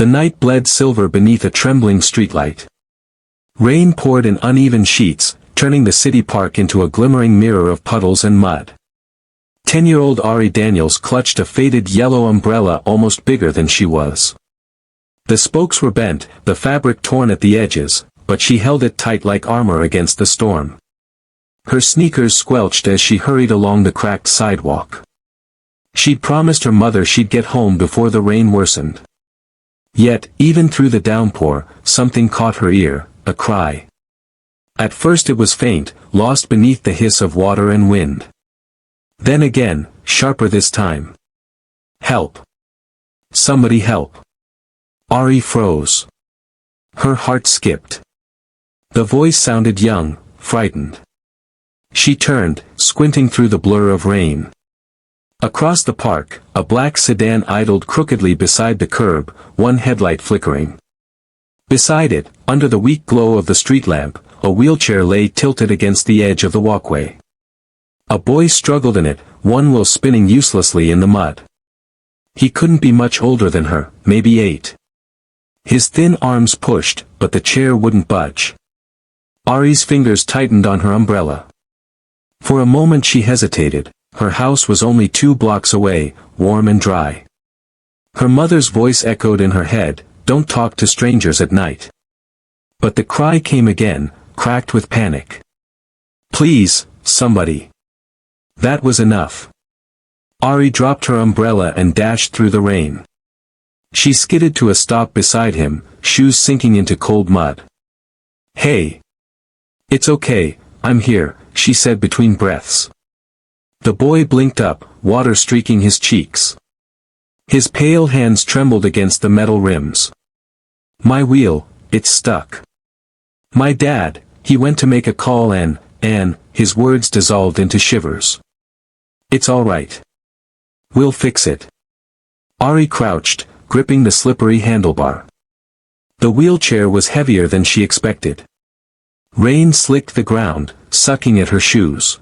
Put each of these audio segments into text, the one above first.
The night bled silver beneath a trembling streetlight. Rain poured in uneven sheets, turning the city park into a glimmering mirror of puddles and mud. 10-year-old Ari Daniels clutched a faded yellow umbrella almost bigger than she was. The spokes were bent, the fabric torn at the edges, but she held it tight like armor against the storm. Her sneakers squelched as she hurried along the cracked sidewalk. She'd promised her mother she'd get home before the rain worsened. Yet, even through the downpour, something caught her ear, a cry. At first it was faint, lost beneath the hiss of water and wind. Then again, sharper this time. Help! Somebody help! Ari froze. Her heart skipped. The voice sounded young, frightened. She turned, squinting through the blur of rain. Across the park, a black sedan idled crookedly beside the curb, one headlight flickering. Beside it, under the weak glow of the street lamp, a wheelchair lay tilted against the edge of the walkway. A boy struggled in it, one wheel spinning uselessly in the mud. He couldn't be much older than her, maybe 8. His thin arms pushed, but the chair wouldn't budge. Ari's fingers tightened on her umbrella. For a moment she hesitated. Her house was only 2 blocks away, warm and dry. Her mother's voice echoed in her head, "Don't talk to strangers at night." But the cry came again, cracked with panic. "Please, somebody." That was enough. Ari dropped her umbrella and dashed through the rain. She skidded to a stop beside him, shoes sinking into cold mud. "Hey. It's okay, I'm here," she said between breaths. The boy blinked up, water streaking his cheeks. His pale hands trembled against the metal rims. "My wheel, it's stuck. My dad, he went to make a call and," his words dissolved into shivers. "It's all right. We'll fix it." Ari crouched, gripping the slippery handlebar. The wheelchair was heavier than she expected. Rain slicked the ground, sucking at her shoes.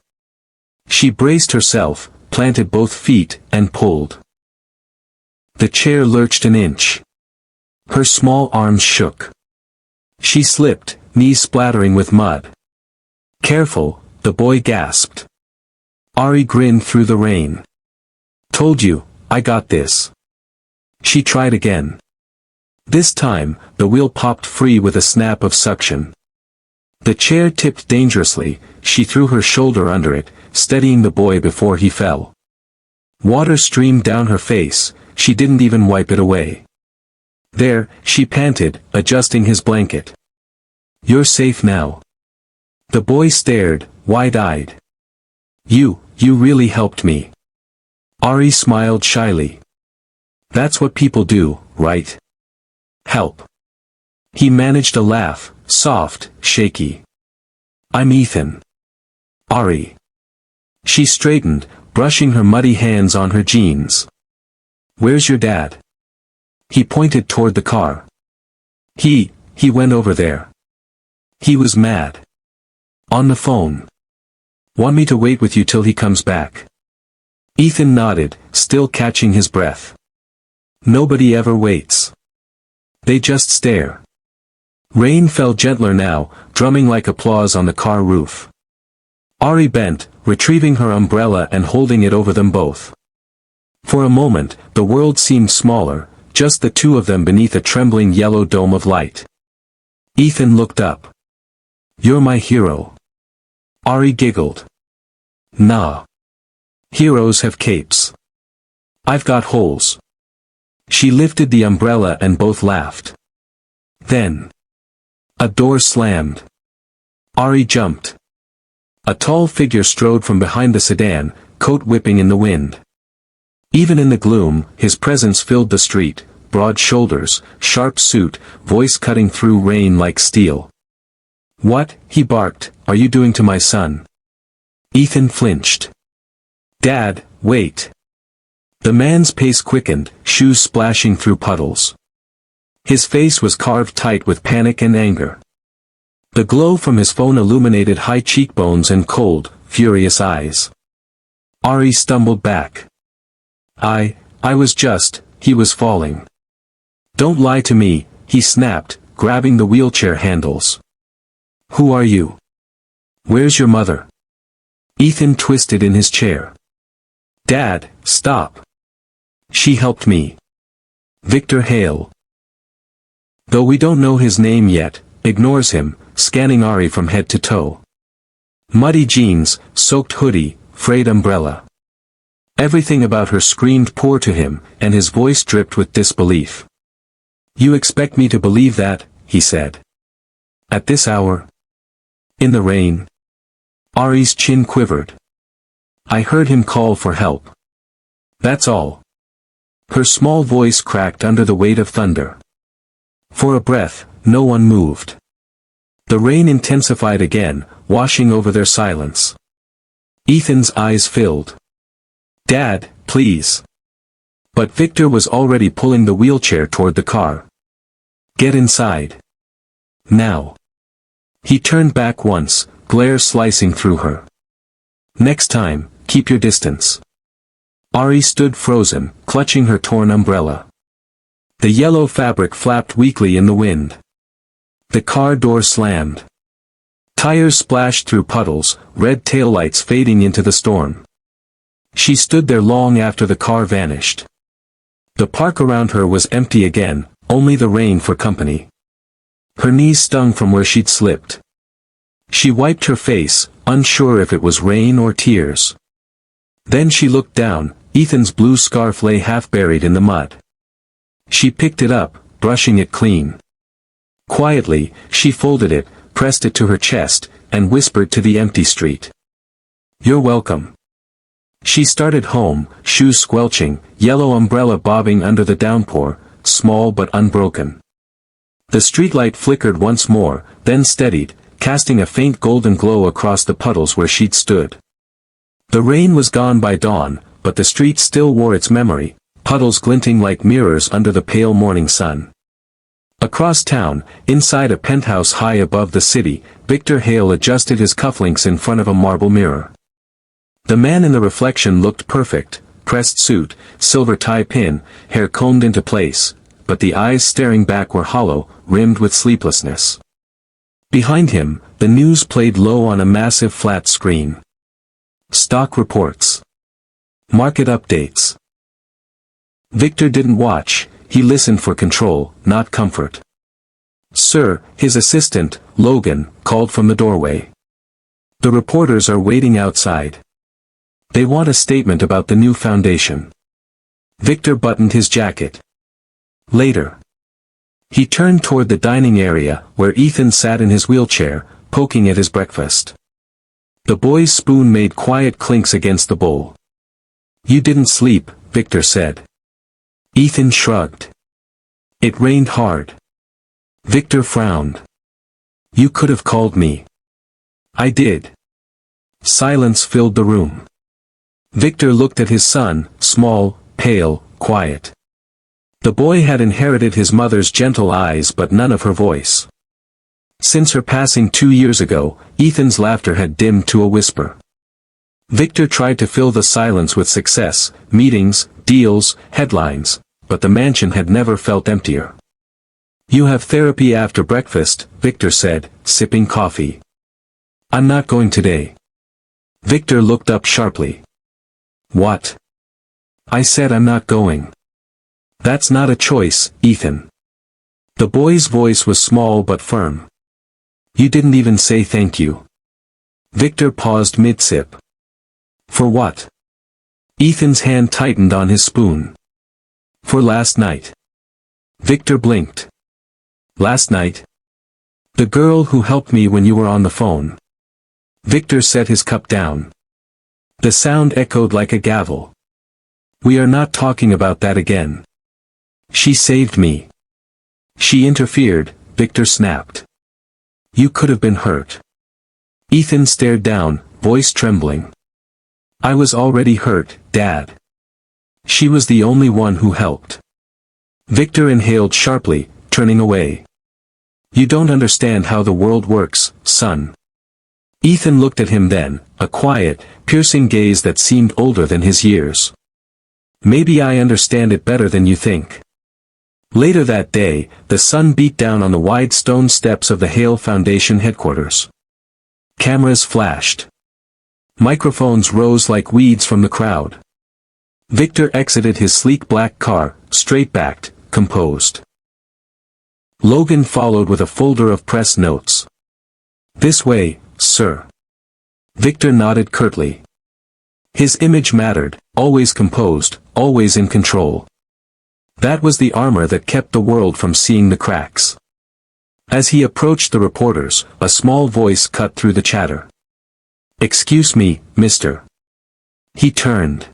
She braced herself, planted both feet, and pulled. The chair lurched an inch. Her small arms shook. She slipped, knees splattering with mud. "Careful," the boy gasped. Ari grinned through the rain. "Told you, I got this." She tried again. This time, the wheel popped free with a snap of suction. The chair tipped dangerously, she threw her shoulder under it, steadying the boy before he fell. Water streamed down her face, she didn't even wipe it away. "There," she panted, adjusting his blanket. "You're safe now." The boy stared, wide-eyed. You really helped me." Ari smiled shyly. "That's what people do, right? Help." He managed a laugh, soft, shaky. "I'm Ethan." "Ari." She straightened, brushing her muddy hands on her jeans. "Where's your dad?" He pointed toward the car. He went over there. He was mad. On the phone. "Want me to wait with you till he comes back?" Ethan nodded, still catching his breath. Nobody ever waits. They just stare. Rain fell gentler now, drumming like applause on the car roof. Ari bent, retrieving her umbrella and holding it over them both. For a moment, the world seemed smaller, just the two of them beneath a trembling yellow dome of light. Ethan looked up. "You're my hero." Ari giggled. "Nah. Heroes have capes. I've got holes." She lifted the umbrella and both laughed. Then a door slammed. Ari jumped. A tall figure strode from behind the sedan, coat whipping in the wind. Even in the gloom, his presence filled the street, broad shoulders, sharp suit, voice cutting through rain like steel. "What," he barked, "are you doing to my son?" Ethan flinched. "Dad, wait." The man's pace quickened, shoes splashing through puddles. His face was carved tight with panic and anger. The glow from his phone illuminated high cheekbones and cold, furious eyes. Ari stumbled back. I was just, he was falling. Don't lie to me, he snapped, grabbing the wheelchair handles. Who are you? Where's your mother? Ethan twisted in his chair. Dad, stop. She helped me. Victor Hale. Though we don't know his name yet, ignores him, scanning Ari from head to toe. Muddy jeans, soaked hoodie, frayed umbrella. Everything about her screamed poor to him, and his voice dripped with disbelief. You expect me to believe that, he said. At this hour? In the rain? Ari's chin quivered. I heard him call for help. That's all. Her small voice cracked under the weight of thunder. For a breath, no one moved. The rain intensified again, washing over their silence. Ethan's eyes filled. Dad, please. But Victor was already pulling the wheelchair toward the car. Get inside. Now. He turned back once, glare slicing through her. Next time, keep your distance. Ari stood frozen, clutching her torn umbrella. The yellow fabric flapped weakly in the wind. The car door slammed. Tires splashed through puddles, red taillights fading into the storm. She stood there long after the car vanished. The park around her was empty again, only the rain for company. Her knees stung from where she'd slipped. She wiped her face, unsure if it was rain or tears. Then she looked down, Ethan's blue scarf lay half buried in the mud. She picked it up, brushing it clean. Quietly, she folded it, pressed it to her chest, and whispered to the empty street. You're welcome. She started home, shoes squelching, yellow umbrella bobbing under the downpour, small but unbroken. The streetlight flickered once more, then steadied, casting a faint golden glow across the puddles where she'd stood. The rain was gone by dawn, but the street still wore its memory, puddles glinting like mirrors under the pale morning sun. Across town, inside a penthouse high above the city, Victor Hale adjusted his cufflinks in front of a marble mirror. The man in the reflection looked perfect, pressed suit, silver tie pin, hair combed into place, but the eyes staring back were hollow, rimmed with sleeplessness. Behind him, the news played low on a massive flat screen. Stock reports. Market updates. Victor didn't watch, he listened for control, not comfort. Sir, his assistant, Logan, called from the doorway. The reporters are waiting outside. They want a statement about the new foundation. Victor buttoned his jacket. Later. He turned toward the dining area, where Ethan sat in his wheelchair, poking at his breakfast. The boy's spoon made quiet clinks against the bowl. You didn't sleep, Victor said. Ethan shrugged. It rained hard. Victor frowned. You could have called me. I did. Silence filled the room. Victor looked at his son, small, pale, quiet. The boy had inherited his mother's gentle eyes but none of her voice. Since her passing 2 years ago, Ethan's laughter had dimmed to a whisper. Victor tried to fill the silence with success, meetings, deals, headlines, but the mansion had never felt emptier. You have therapy after breakfast, Victor said, sipping coffee. I'm not going today. Victor looked up sharply. What? I said I'm not going. That's not a choice, Ethan. The boy's voice was small but firm. You didn't even say thank you. Victor paused mid-sip. For what? Ethan's hand tightened on his spoon. For last night. Victor blinked. Last night? The girl who helped me when you were on the phone. Victor set his cup down. The sound echoed like a gavel. We are not talking about that again. She saved me. She interfered, Victor snapped. You could have been hurt. Ethan stared down, voice trembling. I was already hurt, Dad. She was the only one who helped. Victor inhaled sharply, turning away. You don't understand how the world works, son. Ethan looked at him then, a quiet, piercing gaze that seemed older than his years. Maybe I understand it better than you think. Later that day, the sun beat down on the wide stone steps of the Hale Foundation headquarters. Cameras flashed. Microphones rose like weeds from the crowd. Victor exited his sleek black car, straight-backed, composed. Logan followed with a folder of press notes. "This way, sir." Victor nodded curtly. His image mattered, always composed, always in control. That was the armor that kept the world from seeing the cracks. As he approached the reporters, a small voice cut through the chatter. "Excuse me, mister." He turned.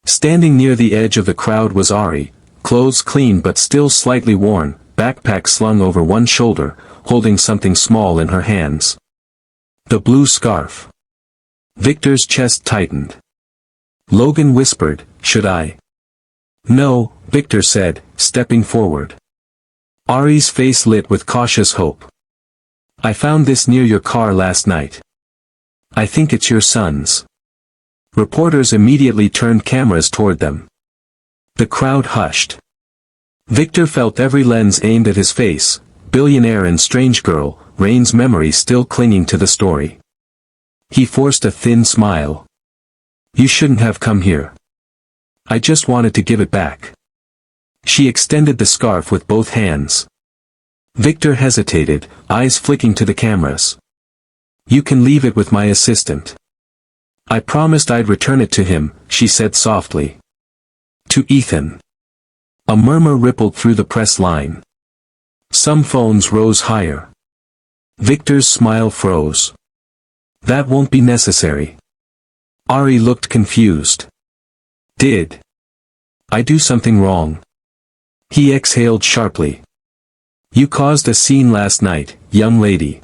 Standing near the edge of the crowd was Ari, clothes clean but still slightly worn, backpack slung over one shoulder, holding something small in her hands. The blue scarf. Victor's chest tightened. Logan whispered, "Should I?" "No," Victor said, stepping forward. Ari's face lit with cautious hope. "I found this near your car last night. I think it's your son's." Reporters immediately turned cameras toward them. The crowd hushed. Victor felt every lens aimed at his face, Billionaire and Strange Girl, Rain's memory still clinging to the story. He forced a thin smile. "You shouldn't have come here. I just wanted to give it back." She extended the scarf with both hands. Victor hesitated, eyes flicking to the cameras. "You can leave it with my assistant." "I promised I'd return it to him," she said softly. "To Ethan." A murmur rippled through the press line. Some phones rose higher. Victor's smile froze. "That won't be necessary." Ari looked confused. "Did I do something wrong?" He exhaled sharply. "You caused a scene last night, young lady.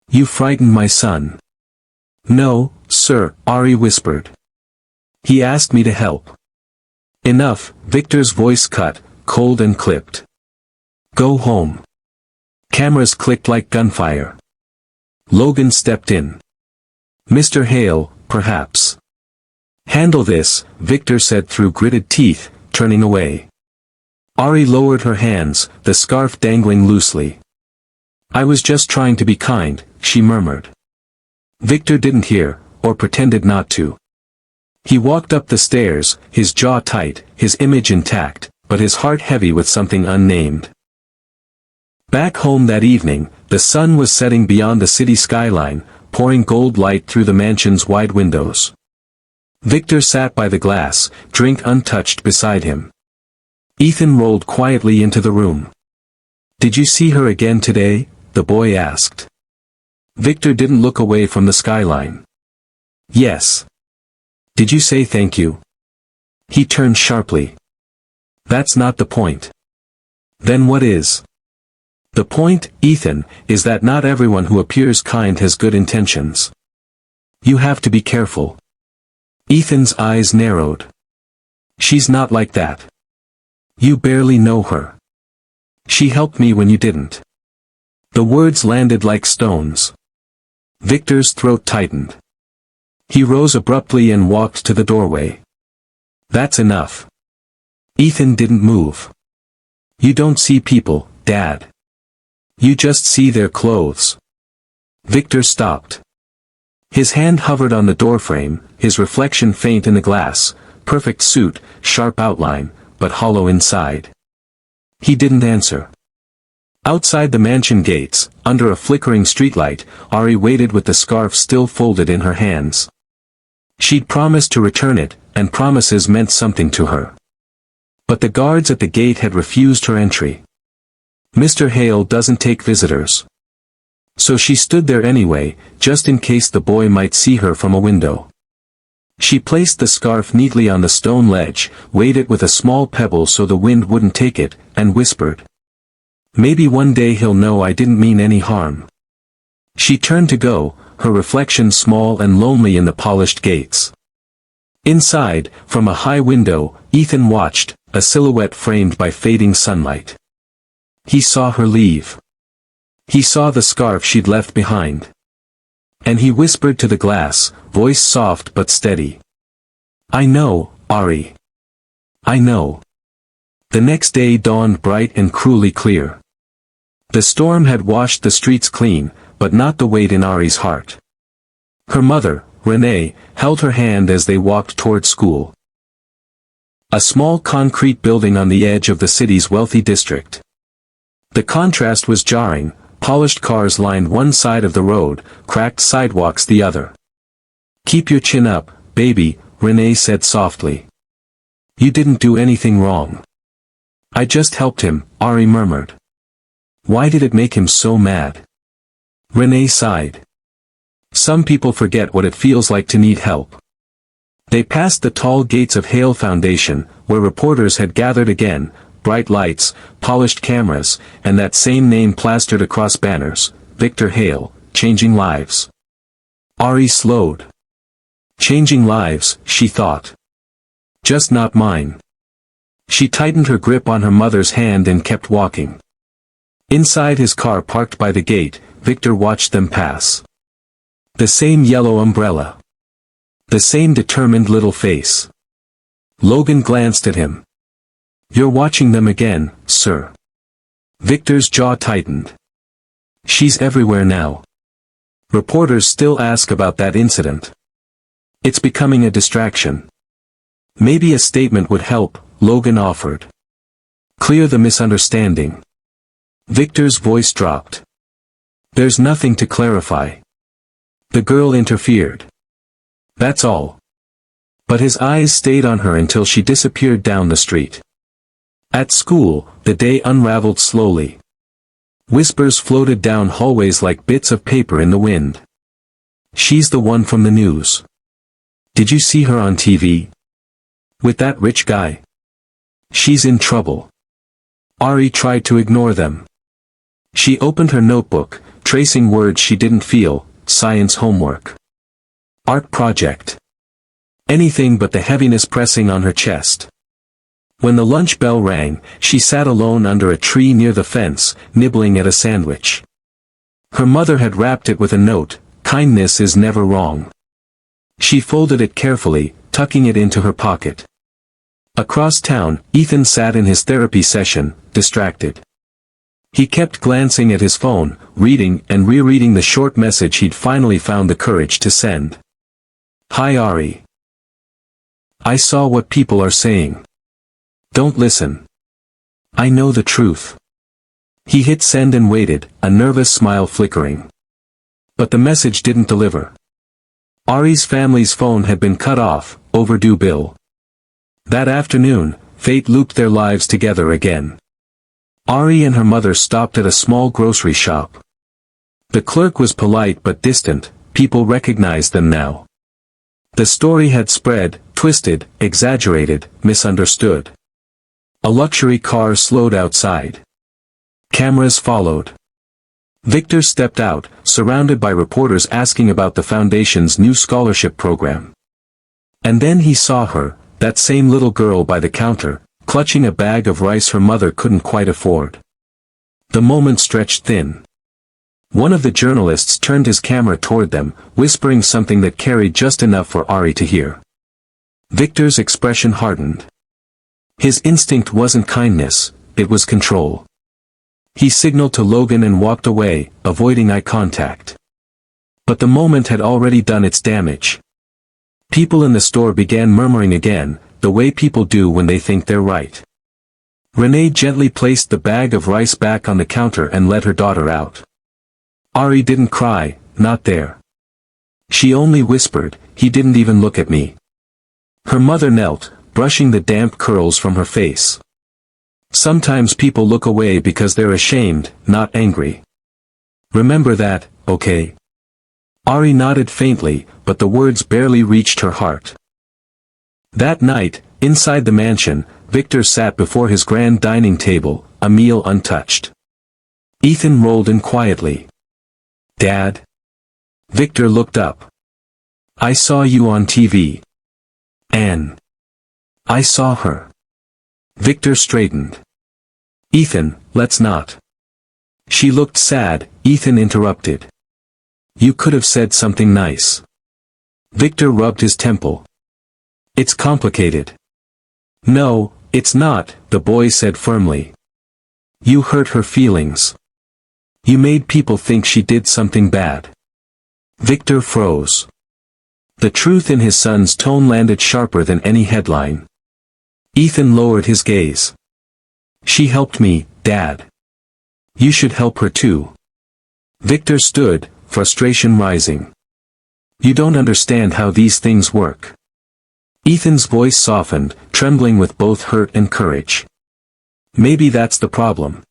You frightened my son." "No, sir," Ari whispered. "He asked me to help." "Enough," Victor's voice cut, cold and clipped. "Go home." Cameras clicked like gunfire. Logan stepped in. "Mr. Hale, perhaps." "Handle this," Victor said through gritted teeth, turning away. Ari lowered her hands, the scarf dangling loosely. "I was just trying to be kind," she murmured. Victor didn't hear, or pretended not to. He walked up the stairs, his jaw tight, his image intact, but his heart heavy with something unnamed. Back home that evening, the sun was setting beyond the city skyline, pouring gold light through the mansion's wide windows. Victor sat by the glass, drink untouched beside him. Ethan rolled quietly into the room. "Did you see her again today?" the boy asked. Victor didn't look away from the skyline. "Yes." "Did you say thank you?" He turned sharply. "That's not the point." "Then what is?" "The point, Ethan, is that not everyone who appears kind has good intentions. You have to be careful." Ethan's eyes narrowed. "She's not like that. You barely know her. She helped me when you didn't." The words landed like stones. Victor's throat tightened. He rose abruptly and walked to the doorway. "That's enough." Ethan didn't move. "You don't see people, Dad. You just see their clothes." Victor stopped. His hand hovered on the doorframe, his reflection faint in the glass, perfect suit, sharp outline, but hollow inside. He didn't answer. Outside the mansion gates, under a flickering streetlight, Ari waited with the scarf still folded in her hands. She'd promised to return it, and promises meant something to her. But the guards at the gate had refused her entry. "Mr. Hale doesn't take visitors." So she stood there anyway, just in case the boy might see her from a window. She placed the scarf neatly on the stone ledge, weighed it with a small pebble so the wind wouldn't take it, and whispered, "Maybe one day he'll know I didn't mean any harm." She turned to go, her reflection small and lonely in the polished gates. Inside, from a high window, Ethan watched, a silhouette framed by fading sunlight. He saw her leave. He saw the scarf she'd left behind. And he whispered to the glass, voice soft but steady. "I know, Ari. I know. The next day dawned bright and cruelly clear. The storm had washed the streets clean, but not the weight in Ari's heart. Her mother, Renee, held her hand as they walked toward school. A small concrete building on the edge of the city's wealthy district. The contrast was jarring. Polished cars lined one side of the road, cracked sidewalks the other. "Keep your chin up, baby," Renee said softly. "You didn't do anything wrong." "I just helped him," Ari murmured. "Why did it make him so mad?" Renee sighed. "Some people forget what it feels like to need help." They passed the tall gates of Hale Foundation, where reporters had gathered again, bright lights, polished cameras, and that same name plastered across banners, Victor Hale, changing lives. Ari slowed. Changing lives, she thought. Just not mine. She tightened her grip on her mother's hand and kept walking. Inside his car parked by the gate, Victor watched them pass. The same yellow umbrella. The same determined little face. Logan glanced at him. "You're watching them again, sir." Victor's jaw tightened. "She's everywhere now. Reporters still ask about that incident. It's becoming a distraction." "Maybe a statement would help," Logan offered. "Clear the misunderstanding." Victor's voice dropped. "There's nothing to clarify." The girl interfered. "That's all." But his eyes stayed on her until she disappeared down the street. At school, the day unraveled slowly. Whispers floated down hallways like bits of paper in the wind. "She's the one from the news. Did you see her on TV? With that rich guy? She's in trouble." Ari tried to ignore them. She opened her notebook, tracing words she didn't feel, science homework. Art project. Anything but the heaviness pressing on her chest. When the lunch bell rang, she sat alone under a tree near the fence, nibbling at a sandwich. Her mother had wrapped it with a note, "Kindness is never wrong." She folded it carefully, tucking it into her pocket. Across town, Ethan sat in his therapy session, distracted. He kept glancing at his phone, reading and rereading the short message he'd finally found the courage to send. "Hi Ari. I saw what people are saying. Don't listen. I know the truth." He hit send and waited, a nervous smile flickering. But the message didn't deliver. Ari's family's phone had been cut off, overdue bill. That afternoon, fate looped their lives together again. Ari and her mother stopped at a small grocery shop. The clerk was polite but distant, people recognized them now. The story had spread, twisted, exaggerated, misunderstood. A luxury car slowed outside. Cameras followed. Victor stepped out, surrounded by reporters asking about the foundation's new scholarship program. And then he saw her, that same little girl by the counter, clutching a bag of rice her mother couldn't quite afford. The moment stretched thin. One of the journalists turned his camera toward them, whispering something that carried just enough for Ari to hear. Victor's expression hardened. His instinct wasn't kindness, it was control. He signaled to Logan and walked away, avoiding eye contact. But the moment had already done its damage. People in the store began murmuring again, the way people do when they think they're right. Renee gently placed the bag of rice back on the counter and let her daughter out. Ari didn't cry, not there. She only whispered, "He didn't even look at me." Her mother knelt, brushing the damp curls from her face. Sometimes people look away because they're ashamed, not angry. Remember that, okay? Ari nodded faintly, but the words barely reached her heart. That night, inside the mansion, Victor sat before his grand dining table, a meal untouched. Ethan rolled in quietly. "Dad?" Victor looked up. "I saw you on TV. Anne." "I saw her." Victor straightened. "Ethan, let's not." She looked sad, Ethan interrupted. "You could have said something nice." Victor rubbed his temple. "It's complicated." "No, It's not, the boy said firmly. You hurt her feelings. You made people think she did something bad. Victor froze. The truth in his son's tone landed sharper than any headline. Ethan lowered his gaze. She helped me, Dad. You should help her too. Victor stood, frustration rising. You don't understand how these things work. Ethan's voice softened, trembling with both hurt and courage. Maybe that's the problem.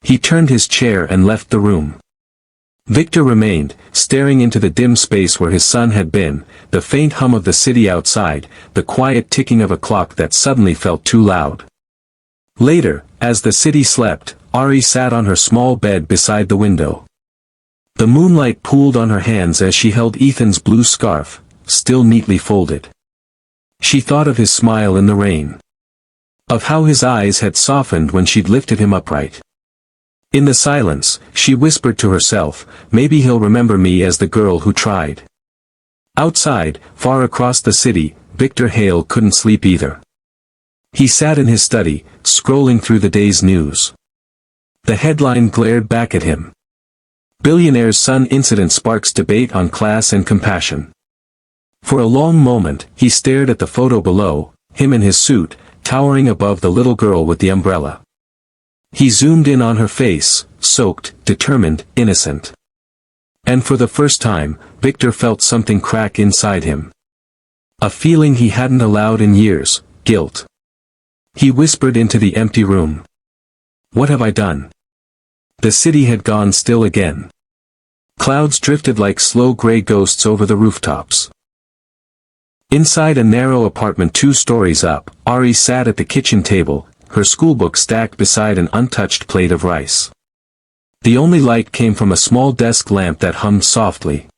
He turned his chair and left the room. Victor remained, staring into the dim space where his son had been, the faint hum of the city outside, the quiet ticking of a clock that suddenly felt too loud. Later, as the city slept, Ari sat on her small bed beside the window. The moonlight pooled on her hands as she held Ethan's blue scarf, still neatly folded. She thought of his smile in the rain. Of how his eyes had softened when she'd lifted him upright. In the silence, she whispered to herself, maybe he'll remember me as the girl who tried. Outside, far across the city, Victor Hale couldn't sleep either. He sat in his study, scrolling through the day's news. The headline glared back at him. Billionaire's son incident sparks debate on class and compassion. For a long moment, he stared at the photo below, him in his suit, towering above the little girl with the umbrella. He zoomed in on her face, soaked, determined, innocent. And for the first time, Victor felt something crack inside him. A feeling he hadn't allowed in years, guilt. He whispered into the empty room. What have I done? The city had gone still again. Clouds drifted like slow gray ghosts over the rooftops. Inside a narrow apartment 2 stories up, Ari sat at the kitchen table, her schoolbook stacked beside an untouched plate of rice. The only light came from a small desk lamp that hummed softly.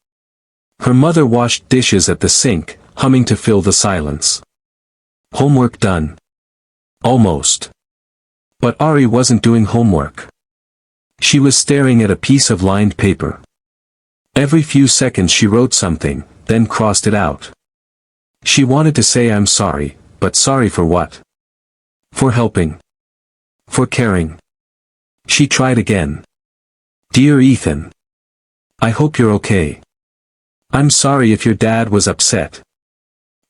Her mother washed dishes at the sink, humming to fill the silence. Homework done. Almost. But Ari wasn't doing homework. She was staring at a piece of lined paper. Every few seconds she wrote something, then crossed it out. She wanted to say I'm sorry, but sorry for what? For helping. For caring. She tried again. Dear Ethan. I hope you're okay. I'm sorry if your dad was upset.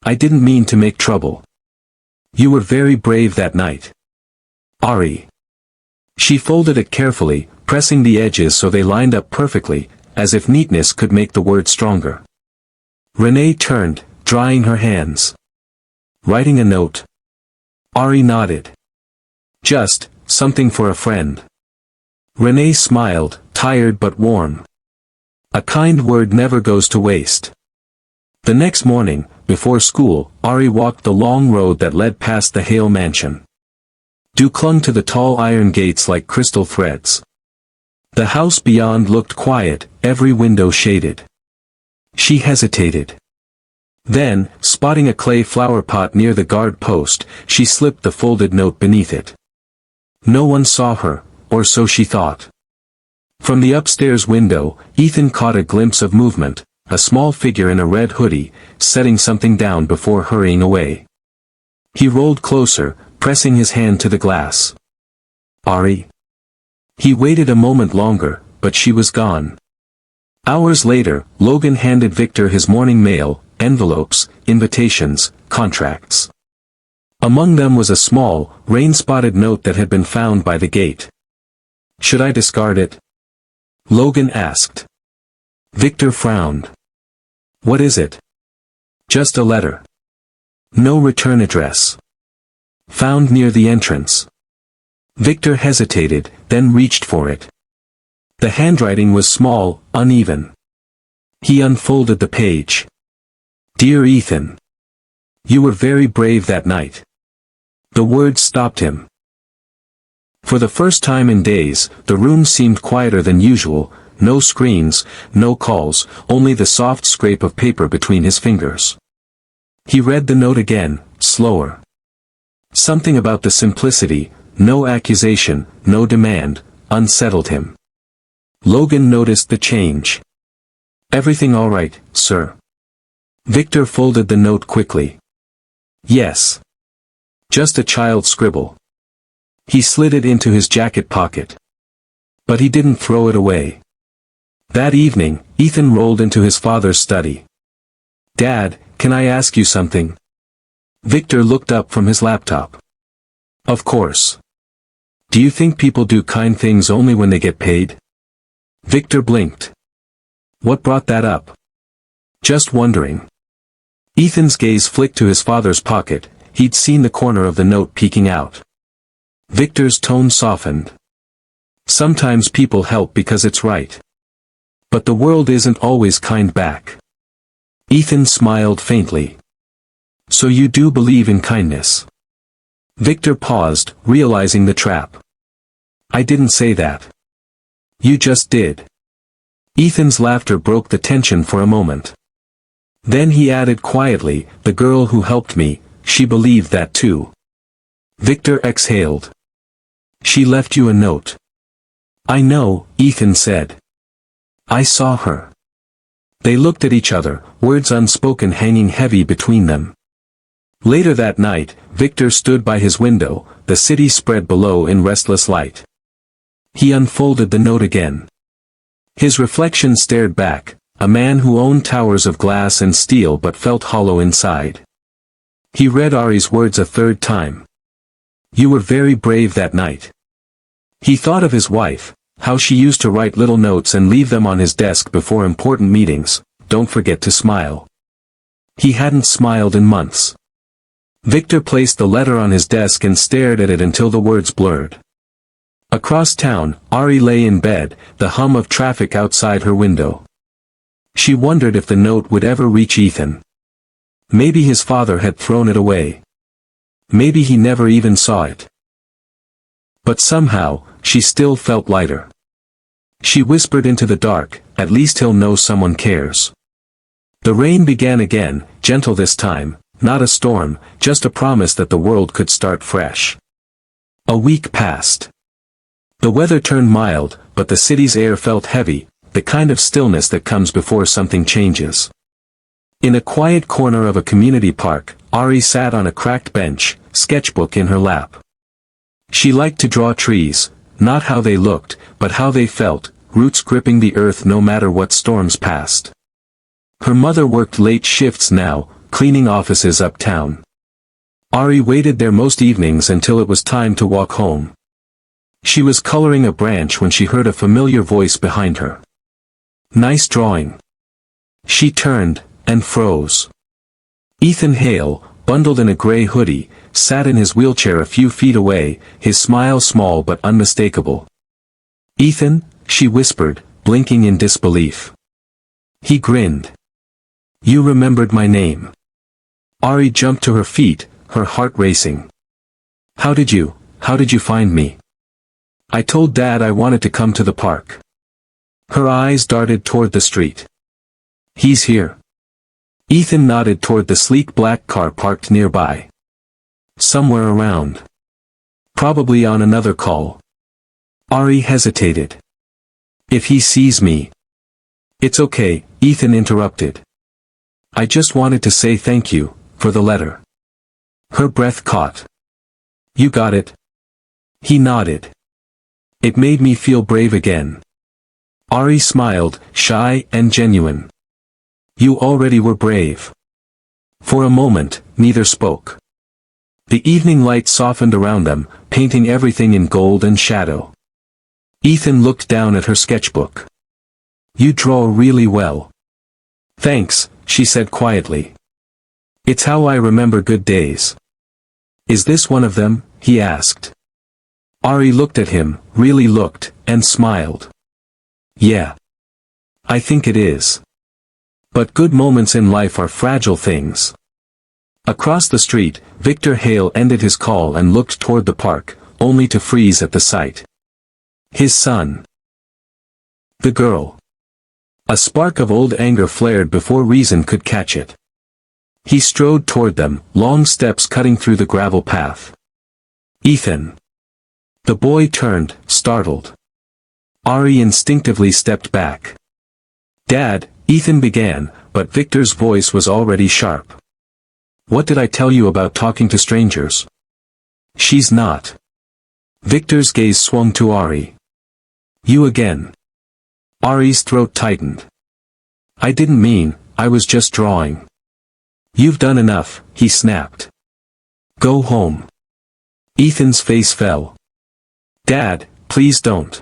I didn't mean to make trouble. You were very brave that night. Ari. She folded it carefully, pressing the edges so they lined up perfectly, as if neatness could make the word stronger. Renee turned, drying her hands. Writing a note. Ari nodded. Just, something for a friend. Renee smiled, tired but warm. A kind word never goes to waste. The next morning, before school, Ari walked the long road that led past the Hale mansion. Dew clung to the tall iron gates like crystal threads. The house beyond looked quiet, every window shaded. She hesitated. Then, spotting a clay flower pot near the guard post, she slipped the folded note beneath it. No one saw her, or so she thought. From the upstairs window, Ethan caught a glimpse of movement, a small figure in a red hoodie, setting something down before hurrying away. He rolled closer, pressing his hand to the glass. Ari? He waited a moment longer, but she was gone. Hours later, Logan handed Victor his morning mail, envelopes, invitations, contracts. Among them was a small, rain-spotted note that had been found by the gate. Should I discard it? Logan asked. Victor frowned. What is it? Just a letter. No return address. Found near the entrance. Victor hesitated, then reached for it. The handwriting was small, uneven. He unfolded the page. Dear Ethan. You were very brave that night. The words stopped him. For the first time in days, the room seemed quieter than usual, no screens, no calls, only the soft scrape of paper between his fingers. He read the note again, slower. Something about the simplicity, no accusation, no demand, unsettled him. Logan noticed the change. Everything all right, sir? Victor folded the note quickly. Yes. Just a child's scribble. He slid it into his jacket pocket. But he didn't throw it away. That evening, Ethan rolled into his father's study. "Dad, can I ask you something?" Victor looked up from his laptop. "Of course. Do you think people do kind things only when they get paid?" Victor blinked. "What brought that up?" "Just wondering." Ethan's gaze flicked to his father's pocket. He'd seen the corner of the note peeking out. Victor's tone softened. "Sometimes people help because it's right. But the world isn't always kind back." Ethan smiled faintly. "So you do believe in kindness?" Victor paused, realizing the trap. "I didn't say that." "You just did." Ethan's laughter broke the tension for a moment. Then he added quietly, "The girl who helped me, she believed that too." Victor exhaled. "She left you a note." "I know," Ethan said. "I saw her." They looked at each other, words unspoken hanging heavy between them. Later that night, Victor stood by his window, the city spread below in restless light. He unfolded the note again. His reflection stared back, a man who owned towers of glass and steel but felt hollow inside. He read Ari's words a third time. "You were very brave that night." He thought of his wife, how she used to write little notes and leave them on his desk before important meetings. "Don't forget to smile." He hadn't smiled in months. Victor placed the letter on his desk and stared at it until the words blurred. Across town, Ari lay in bed, the hum of traffic outside her window. She wondered if the note would ever reach Ethan. Maybe his father had thrown it away. Maybe he never even saw it. But somehow, she still felt lighter. She whispered into the dark, "At least he'll know someone cares." The rain began again, gentle this time, not a storm, just a promise that the world could start fresh. A week passed. The weather turned mild, but the city's air felt heavy, the kind of stillness that comes before something changes. In a quiet corner of a community park, Ari sat on a cracked bench, sketchbook in her lap. She liked to draw trees, not how they looked, but how they felt, roots gripping the earth no matter what storms passed. Her mother worked late shifts now, cleaning offices uptown. Ari waited there most evenings until it was time to walk home. She was coloring a branch when she heard a familiar voice behind her. "Nice drawing." She turned, and froze. Ethan Hale, bundled in a gray hoodie, sat in his wheelchair a few feet away, his smile small but unmistakable. "Ethan," she whispered, blinking in disbelief. He grinned. "You remembered my name." Ari jumped to her feet, her heart racing. How did you find me?" "I told Dad I wanted to come to the park." Her eyes darted toward the street. "He's here." Ethan nodded toward the sleek black car parked nearby. "Somewhere around. Probably on another call." Ari hesitated. "If he sees me." "It's okay," Ethan interrupted. "I just wanted to say thank you, for the letter." Her breath caught. "You got it?" He nodded. "It made me feel brave again." Ari smiled, shy and genuine. "You already were brave." For a moment, neither spoke. The evening light softened around them, painting everything in gold and shadow. Ethan looked down at her sketchbook. "You draw really well." "Thanks," she said quietly. "It's how I remember good days." "Is this one of them?" he asked. Ari looked at him, really looked, and smiled. "Yeah. I think it is. But good moments in life are fragile things." Across the street, Victor Hale ended his call and looked toward the park, only to freeze at the sight. His son. The girl. A spark of old anger flared before reason could catch it. He strode toward them, long steps cutting through the gravel path. "Ethan." The boy turned, startled. Ari instinctively stepped back. "Dad," Ethan began, but Victor's voice was already sharp. "What did I tell you about talking to strangers?" She's not. Victor's gaze swung to Ari. You again. Ari's throat tightened. I didn't mean, I was just drawing. You've done enough, he snapped. Go home. Ethan's face fell. Dad, please don't.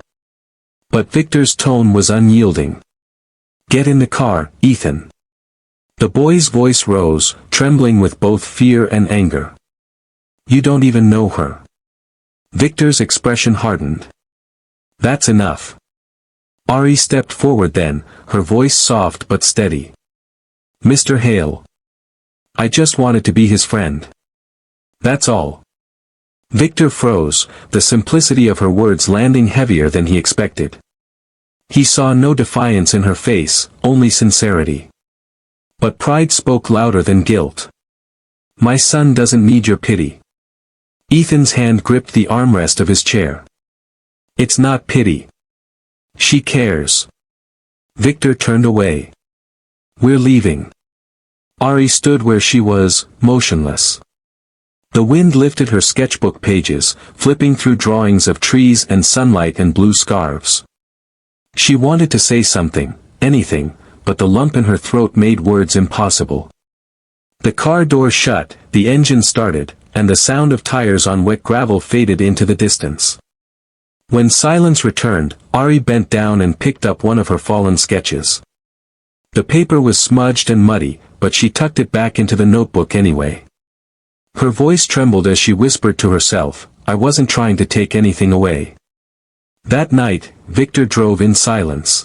But Victor's tone was unyielding. Get in the car, Ethan. The boy's voice rose, trembling with both fear and anger. You don't even know her. Victor's expression hardened. That's enough. Ari stepped forward then, her voice soft but steady. Mr. Hale. I just wanted to be his friend. That's all. Victor froze, the simplicity of her words landing heavier than he expected. He saw no defiance in her face, only sincerity. But pride spoke louder than guilt. My son doesn't need your pity. Ethan's hand gripped the armrest of his chair. It's not pity. She cares. Victor turned away. We're leaving. Ari stood where she was, motionless. The wind lifted her sketchbook pages, flipping through drawings of trees and sunlight and blue scarves. She wanted to say something, anything, but the lump in her throat made words impossible. The car door shut, the engine started, and the sound of tires on wet gravel faded into the distance. When silence returned, Ari bent down and picked up one of her fallen sketches. The paper was smudged and muddy, but she tucked it back into the notebook anyway. Her voice trembled as she whispered to herself, I wasn't trying to take anything away. That night, Victor drove in silence.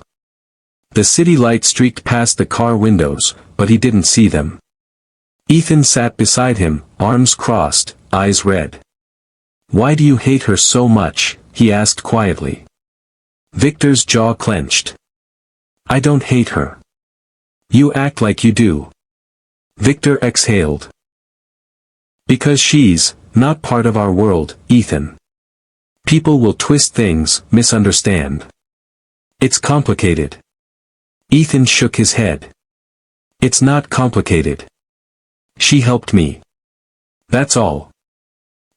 The city lights streaked past the car windows, but he didn't see them. Ethan sat beside him, arms crossed, eyes red. Why do you hate her so much? He asked quietly. Victor's jaw clenched. I don't hate her. You act like you do. Victor exhaled. Because she's not part of our world, Ethan. People will twist things, misunderstand. It's complicated. Ethan shook his head. It's not complicated. She helped me. That's all.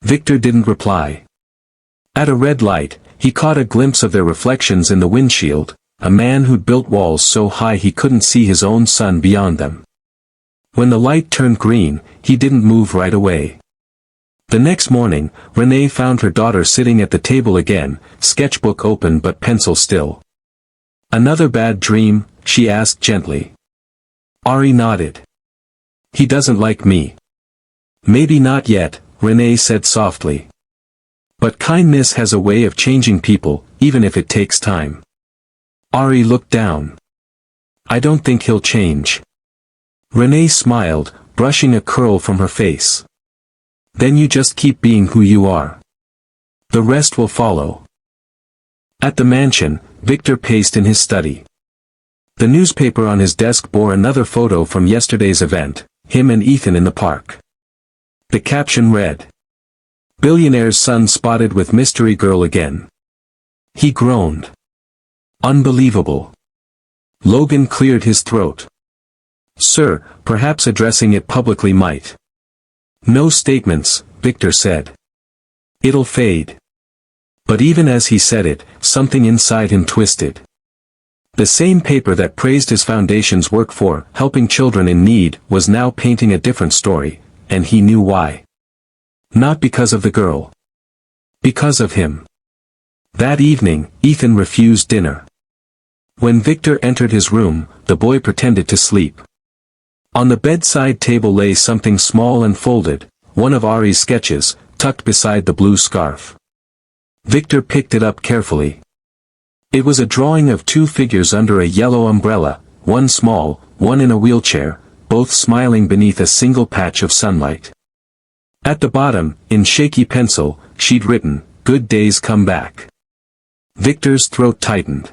Victor didn't reply. At a red light, he caught a glimpse of their reflections in the windshield, a man who'd built walls so high he couldn't see his own son beyond them. When the light turned green, he didn't move right away. The next morning, Renee found her daughter sitting at the table again, sketchbook open but pencil still. Another bad dream? She asked gently. Ari nodded. He doesn't like me. Maybe not yet, Renee said softly. But kindness has a way of changing people, even if it takes time. Ari looked down. I don't think he'll change. Renee smiled, brushing a curl from her face. Then you just keep being who you are. The rest will follow. At the mansion, Victor paced in his study. The newspaper on his desk bore another photo from yesterday's event, him and Ethan in the park. The caption read, Billionaire's son spotted with mystery girl again. He groaned. Unbelievable. Logan cleared his throat. Sir, perhaps addressing it publicly might. No statements, Victor said. It'll fade. But even as he said it, something inside him twisted. The same paper that praised his foundation's work for helping children in need was now painting a different story, and he knew why. Not because of the girl. Because of him. That evening, Ethan refused dinner. When Victor entered his room, the boy pretended to sleep. On the bedside table lay something small and folded, one of Ari's sketches, tucked beside the blue scarf. Victor picked it up carefully. It was a drawing of two figures under a yellow umbrella, one small, one in a wheelchair, both smiling beneath a single patch of sunlight. At the bottom, in shaky pencil, she'd written, Good days come back. Victor's throat tightened.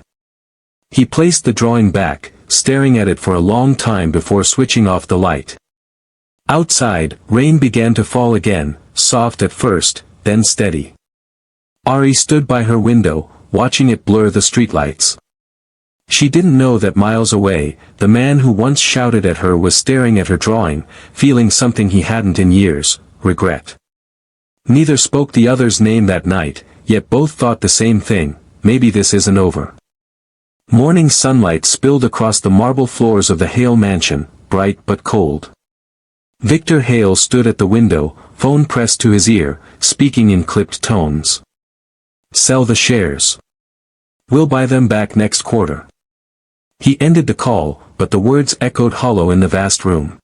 He placed the drawing back, staring at it for a long time before switching off the light. Outside, rain began to fall again, soft at first, then steady. Ari stood by her window, watching it blur the streetlights. She didn't know that miles away, the man who once shouted at her was staring at her drawing, feeling something he hadn't in years, regret. Neither spoke the other's name that night, yet both thought the same thing: maybe this isn't over. Morning sunlight spilled across the marble floors of the Hale mansion, bright but cold. Victor Hale stood at the window, phone pressed to his ear, speaking in clipped tones. "Sell the shares. We'll buy them back next quarter." He ended the call, but the words echoed hollow in the vast room.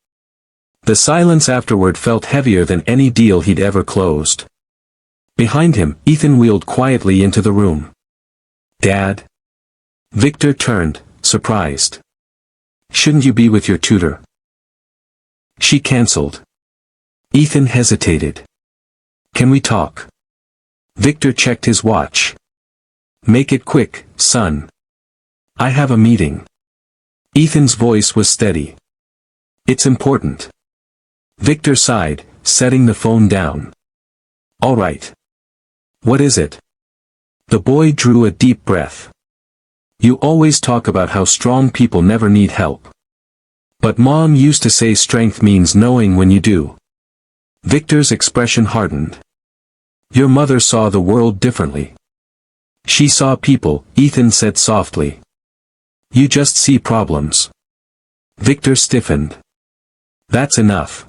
The silence afterward felt heavier than any deal he'd ever closed. Behind him, Ethan wheeled quietly into the room. "Dad?" Victor turned, surprised. "Shouldn't you be with your tutor?" She cancelled. Ethan hesitated. "Can we talk?" Victor checked his watch. "Make it quick, son. I have a meeting." Ethan's voice was steady. "It's important." Victor sighed, setting the phone down. "All right. What is it?" The boy drew a deep breath. "You always talk about how strong people never need help. But Mom used to say strength means knowing when you do." Victor's expression hardened. "Your mother saw the world differently." "She saw people," Ethan said softly. "You just see problems." Victor stiffened. "That's enough."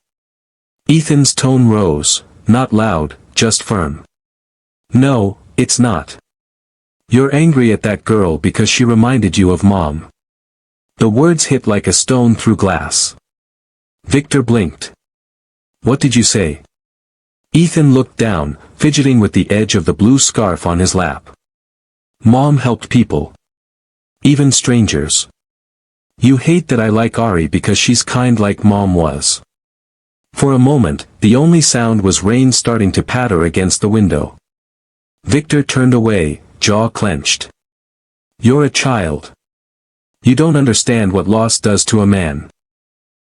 Ethan's tone rose, not loud, just firm. "No, it's not. You're angry at that girl because she reminded you of Mom." The words hit like a stone through glass. Victor blinked. "What did you say?" Ethan looked down, fidgeting with the edge of the blue scarf on his lap. "Mom helped people. Even strangers. You hate that I like Ari because she's kind like Mom was." For a moment, the only sound was rain starting to patter against the window. Victor turned away, jaw clenched. "You're a child. You don't understand what loss does to a man."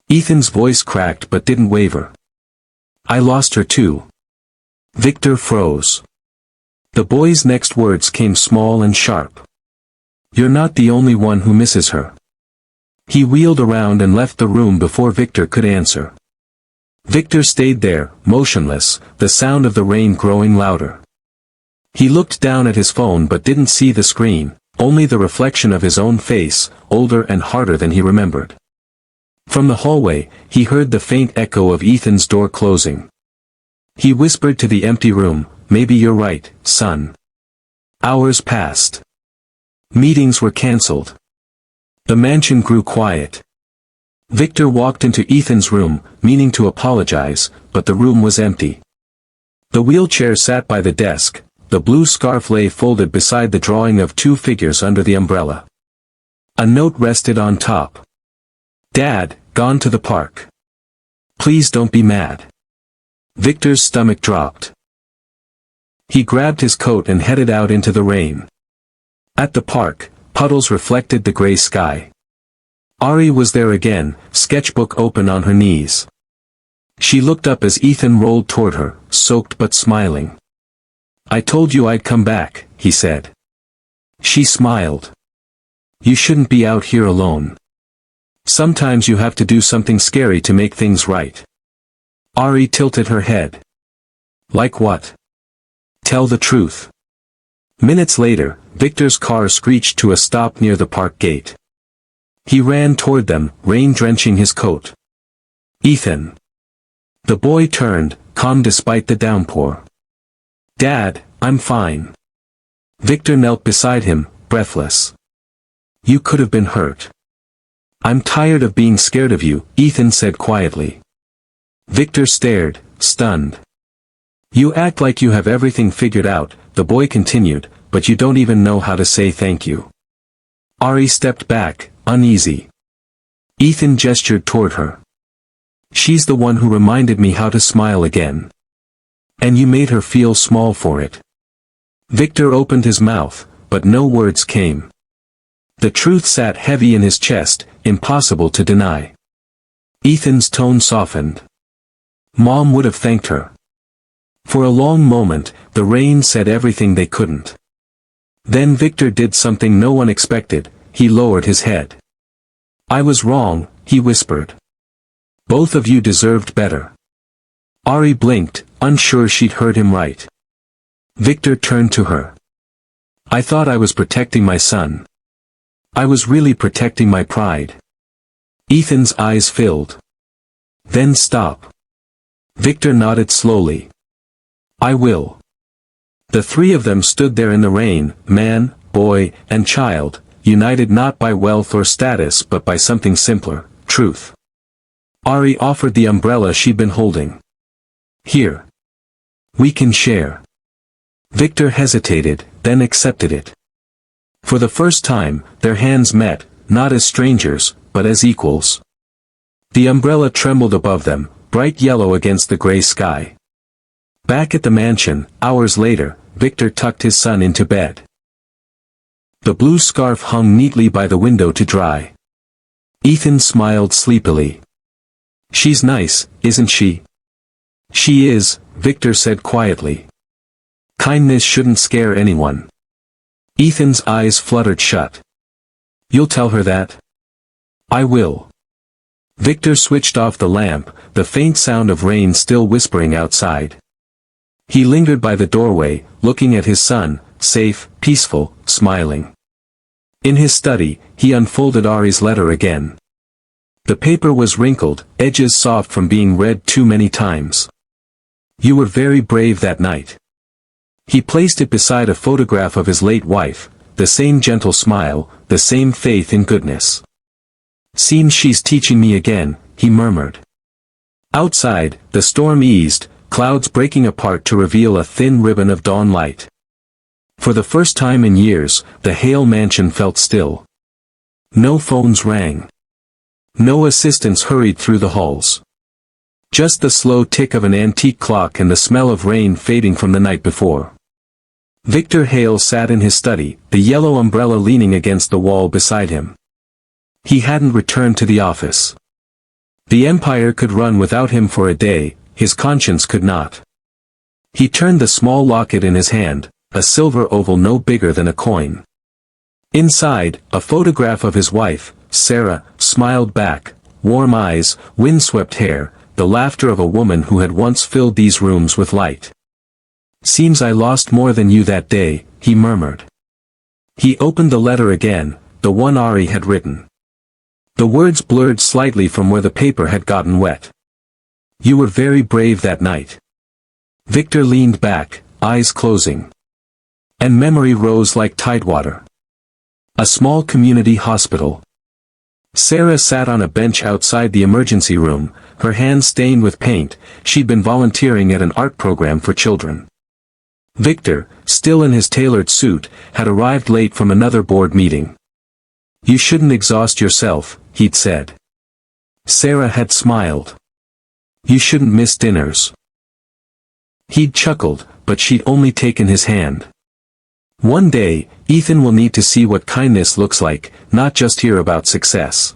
Ethan's voice cracked but didn't waver. "I lost her too." Victor froze. The boy's next words came small and sharp. "You're not the only one who misses her." He wheeled around and left the room before Victor could answer. Victor stayed there, motionless, the sound of the rain growing louder. He looked down at his phone but didn't see the screen, only the reflection of his own face, older and harder than he remembered. From the hallway, he heard the faint echo of Ethan's door closing. He whispered to the empty room, "Maybe you're right, son." Hours passed. Meetings were cancelled. The mansion grew quiet. Victor walked into Ethan's room, meaning to apologize, but the room was empty. The wheelchair sat by the desk, the blue scarf lay folded beside the drawing of two figures under the umbrella. A note rested on top. "Dad, gone to the park. Please don't be mad." Victor's stomach dropped. He grabbed his coat and headed out into the rain. At the park, puddles reflected the gray sky. Ari was there again, sketchbook open on her knees. She looked up as Ethan rolled toward her, soaked but smiling. "I told you I'd come back," he said. She smiled. "You shouldn't be out here alone. Sometimes you have to do something scary to make things right." Ari tilted her head. "Like what? Tell the truth." Minutes later, Victor's car screeched to a stop near the park gate. He ran toward them, rain drenching his coat. "Ethan." The boy turned, calm despite the downpour. "Dad, I'm fine." Victor knelt beside him, breathless. "You could have been hurt." "I'm tired of being scared of you," Ethan said quietly. Victor stared, stunned. "You act like you have everything figured out," the boy continued, "but you don't even know how to say thank you." Ari stepped back, uneasy. Ethan gestured toward her. "She's the one who reminded me how to smile again. And you made her feel small for it." Victor opened his mouth, but no words came. The truth sat heavy in his chest, impossible to deny. Ethan's tone softened. Mom would have thanked her. For a long moment, the rain said everything they couldn't. Then Victor did something no one expected, he lowered his head. "I was wrong," he whispered. "Both of you deserved better." Ari blinked, unsure she'd heard him right. Victor turned to her. I thought I was protecting my son. I was really protecting my pride. Ethan's eyes filled. Then stop. Victor nodded slowly. I will. The three of them stood there in the rain, man, boy, and child, united not by wealth or status but by something simpler, truth. Ari offered the umbrella she'd been holding. Here. We can share. Victor hesitated, then accepted it. For the first time, their hands met, not as strangers, but as equals. The umbrella trembled above them, bright yellow against the gray sky. Back at the mansion, hours later, Victor tucked his son into bed. The blue scarf hung neatly by the window to dry. Ethan smiled sleepily. She's nice, isn't she? She is, Victor said quietly. Kindness shouldn't scare anyone. Ethan's eyes fluttered shut. You'll tell her that? I will. Victor switched off the lamp, the faint sound of rain still whispering outside. He lingered by the doorway, looking at his son, safe, peaceful, smiling. In his study, he unfolded Ari's letter again. The paper was wrinkled, edges soft from being read too many times. You were very brave that night. He placed it beside a photograph of his late wife, the same gentle smile, the same faith in goodness. Seems she's teaching me again, he murmured. Outside, the storm eased, clouds breaking apart to reveal a thin ribbon of dawn light. For the first time in years, the Hale mansion felt still. No phones rang. No assistants hurried through the halls. Just the slow tick of an antique clock and the smell of rain fading from the night before. Victor Hale sat in his study, the yellow umbrella leaning against the wall beside him. He hadn't returned to the office. The empire could run without him for a day, his conscience could not. He turned the small locket in his hand, a silver oval no bigger than a coin. Inside, a photograph of his wife, Sarah, smiled back, warm eyes, windswept hair, the laughter of a woman who had once filled these rooms with light. Seems I lost more than you that day, he murmured. He opened the letter again, the one Ari had written. The words blurred slightly from where the paper had gotten wet. You were very brave that night. Victor leaned back, eyes closing. And memory rose like tidewater. A small community hospital. Sarah sat on a bench outside the emergency room, her hands stained with paint. She'd been volunteering at an art program for children. Victor, still in his tailored suit, had arrived late from another board meeting. You shouldn't exhaust yourself, he'd said. Sarah had smiled. You shouldn't miss dinners. He'd chuckled, but she'd only taken his hand. One day, Ethan will need to see what kindness looks like, not just hear about success.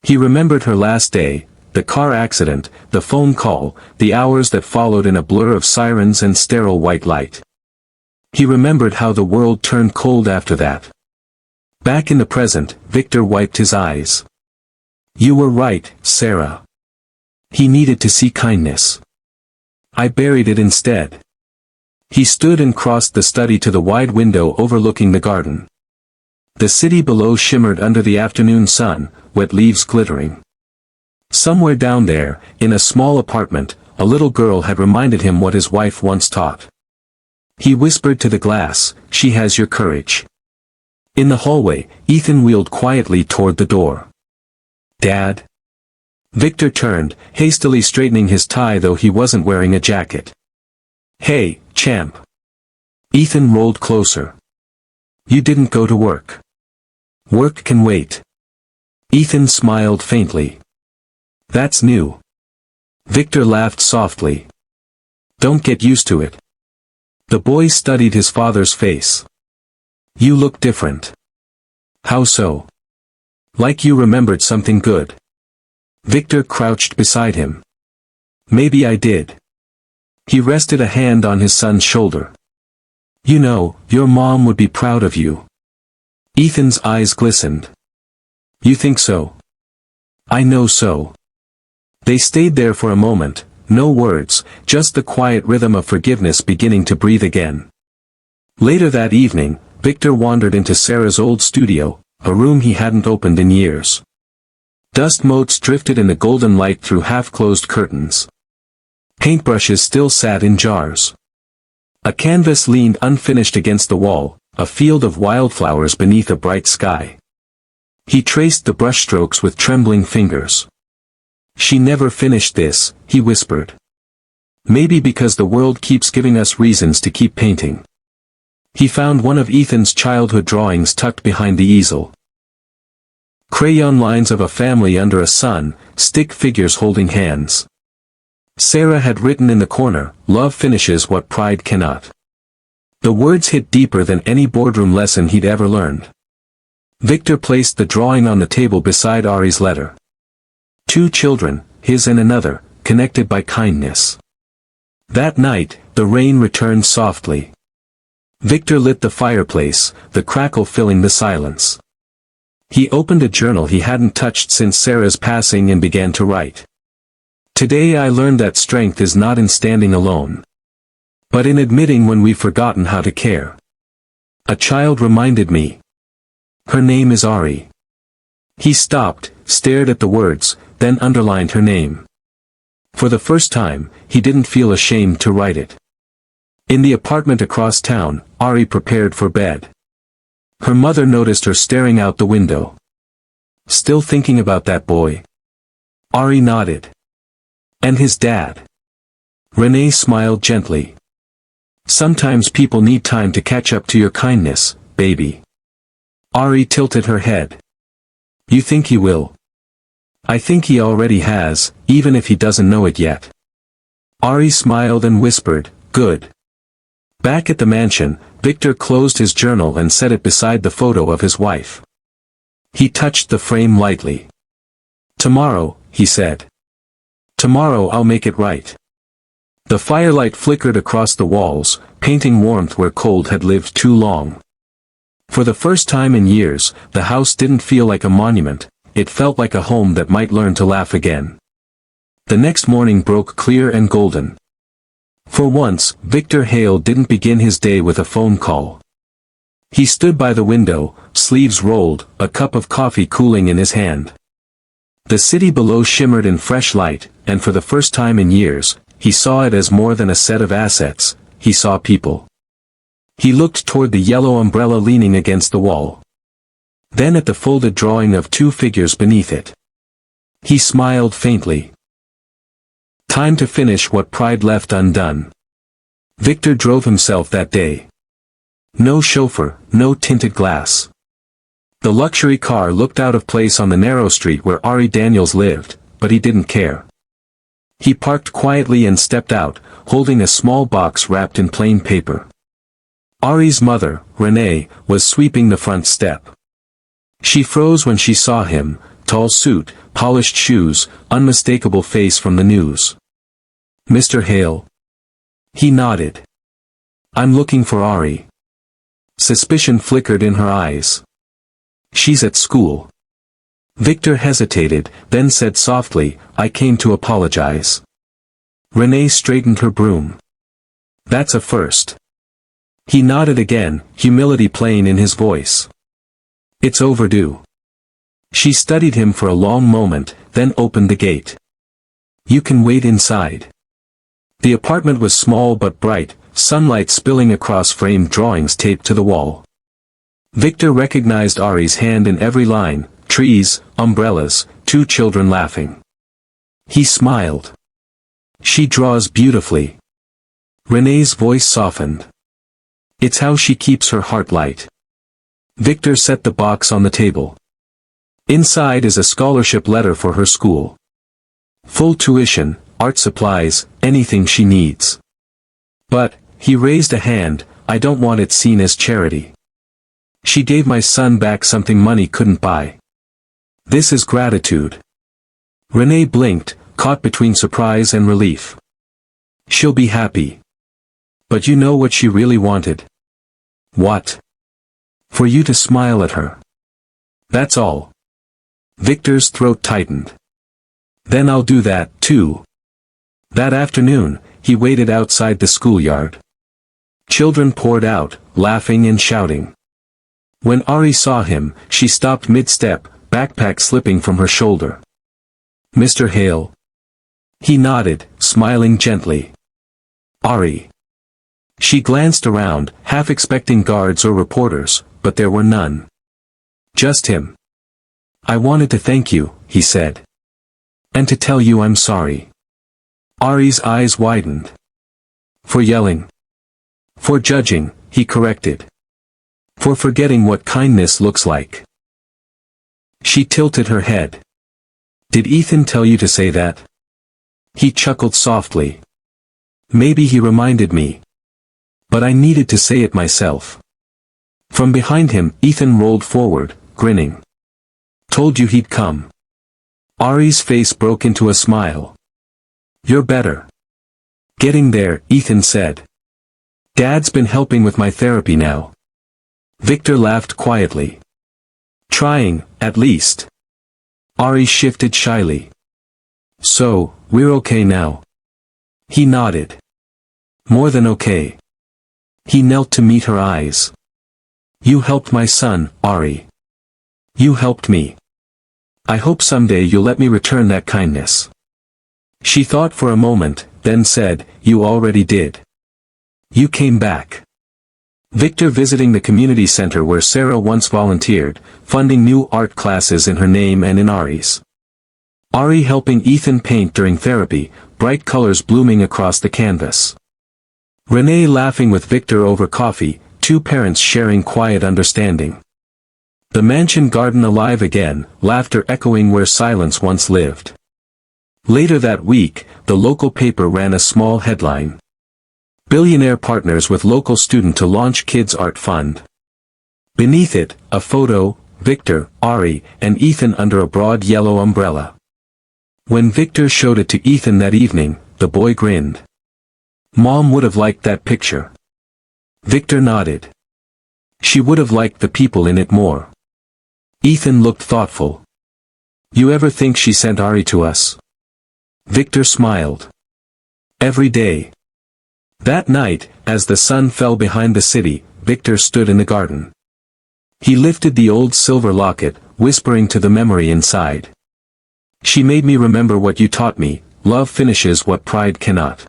He remembered her last day, the car accident, the phone call, the hours that followed in a blur of sirens and sterile white light. He remembered how the world turned cold after that. Back in the present, Victor wiped his eyes. You were right, Sarah. He needed to see kindness. I buried it instead. He stood and crossed the study to the wide window overlooking the garden. The city below shimmered under the afternoon sun, wet leaves glittering. Somewhere down there, in a small apartment, a little girl had reminded him what his wife once taught. He whispered to the glass, "She has your courage." In the hallway, Ethan wheeled quietly toward the door. Dad? Victor turned, hastily straightening his tie though he wasn't wearing a jacket. Hey, champ. Ethan rolled closer. You didn't go to work. Work can wait. Ethan smiled faintly. That's new. Victor laughed softly. Don't get used to it. The boy studied his father's face. You look different. How so? Like you remembered something good. Victor crouched beside him. Maybe I did. He rested a hand on his son's shoulder. You know, your mom would be proud of you. Ethan's eyes glistened. You think so? I know so. They stayed there for a moment, no words, just the quiet rhythm of forgiveness beginning to breathe again. Later that evening, Victor wandered into Sarah's old studio, a room he hadn't opened in years. Dust motes drifted in the golden light through half-closed curtains. Paintbrushes still sat in jars. A canvas leaned unfinished against the wall, a field of wildflowers beneath a bright sky. He traced the brushstrokes with trembling fingers. "She never finished this," he whispered. "Maybe because the world keeps giving us reasons to keep painting." He found one of Ethan's childhood drawings tucked behind the easel. Crayon lines of a family under a sun, stick figures holding hands. Sarah had written in the corner, "Love finishes what pride cannot." The words hit deeper than any boardroom lesson he'd ever learned. Victor placed the drawing on the table beside Ari's letter. Two children, his and another, connected by kindness. That night, the rain returned softly. Victor lit the fireplace, the crackle filling the silence. He opened a journal he hadn't touched since Sarah's passing and began to write. "Today I learned that strength is not in standing alone, but in admitting when we've forgotten how to care. A child reminded me. Her name is Ari." He stopped, stared at the words, then underlined her name. For the first time, he didn't feel ashamed to write it. In the apartment across town, Ari prepared for bed. Her mother noticed her staring out the window. "Still thinking about that boy?" Ari nodded. "And his dad?" Renee smiled gently. "Sometimes people need time to catch up to your kindness, baby." Ari tilted her head. "You think he will?" "I think he already has, even if he doesn't know it yet." Ari smiled and whispered, "Good." Back at the mansion, Victor closed his journal and set it beside the photo of his wife. He touched the frame lightly. "Tomorrow," he said. "Tomorrow I'll make it right." The firelight flickered across the walls, painting warmth where cold had lived too long. For the first time in years, the house didn't feel like a monument, it felt like a home that might learn to laugh again. The next morning broke clear and golden. For once, Victor Hale didn't begin his day with a phone call. He stood by the window, sleeves rolled, a cup of coffee cooling in his hand. The city below shimmered in fresh light, and for the first time in years, he saw it as more than a set of assets, he saw people. He looked toward the yellow umbrella leaning against the wall. Then at the folded drawing of two figures beneath it. He smiled faintly. Time to finish what pride left undone. Victor drove himself that day. No chauffeur, no tinted glass. The luxury car looked out of place on the narrow street where Ari Daniels lived, but he didn't care. He parked quietly and stepped out, holding a small box wrapped in plain paper. Ari's mother, Renee, was sweeping the front step. She froze when she saw him, tall suit, polished shoes, unmistakable face from the news. "Mr. Hale?" He nodded. "I'm looking for Ari." Suspicion flickered in her eyes. "She's at school." Victor hesitated, then said softly, "I came to apologize." Renee straightened her broom. "That's a first." He nodded again, humility plain in his voice. "It's overdue." She studied him for a long moment, then opened the gate. "You can wait inside." The apartment was small but bright, sunlight spilling across framed drawings taped to the wall. Victor recognized Ari's hand in every line, trees, umbrellas, two children laughing. He smiled. "She draws beautifully." Renee's voice softened. "It's how she keeps her heart light." Victor set the box on the table. Inside is a scholarship letter for her school. Full tuition, art supplies, anything she needs. "But," he raised a hand, "I don't want it seen as charity. She gave my son back something money couldn't buy. This is gratitude." Renee blinked, caught between surprise and relief. "She'll be happy. But you know what she really wanted?" "What?" "For you to smile at her. That's all." Victor's throat tightened. "Then I'll do that, too." That afternoon, he waited outside the schoolyard. Children poured out, laughing and shouting. When Ari saw him, she stopped mid-step, backpack slipping from her shoulder. "Mr. Hale?" He nodded, smiling gently. "Ari." She glanced around, half expecting guards or reporters, but there were none. Just him. "I wanted to thank you," he said. "And to tell you I'm sorry." Ari's eyes widened. "For yelling?" "For judging," he corrected. "For forgetting what kindness looks like." She tilted her head. "Did Ethan tell you to say that?" He chuckled softly. "Maybe he reminded me. But I needed to say it myself." From behind him, Ethan rolled forward, grinning. "Told you he'd come." Ari's face broke into a smile. "You're better." "Getting there," Ethan said. "Dad's been helping with my therapy now." Victor laughed quietly. "Trying, at least." Ari shifted shyly. "So, we're okay now?" He nodded. "More than okay." He knelt to meet her eyes. "You helped my son, Ari. You helped me. I hope someday you'll let me return that kindness." She thought for a moment, then said, "You already did. You came back." Victor visiting the community center where Sarah once volunteered, funding new art classes in her name and in Ari's. Ari helping Ethan paint during therapy, bright colors blooming across the canvas. Renee laughing with Victor over coffee, two parents sharing quiet understanding. The mansion garden alive again, laughter echoing where silence once lived. Later that week, the local paper ran a small headline. Billionaire partners with local student to launch kids' art fund. Beneath it, a photo, Victor, Ari, and Ethan under a broad yellow umbrella. When Victor showed it to Ethan that evening, the boy grinned. "Mom would have liked that picture." Victor nodded. "She would have liked the people in it more." Ethan looked thoughtful. "You ever think she sent Ari to us?" Victor smiled. "Every day." That night, as the sun fell behind the city, Victor stood in the garden. He lifted the old silver locket, whispering to the memory inside. "She made me remember what you taught me, love finishes what pride cannot."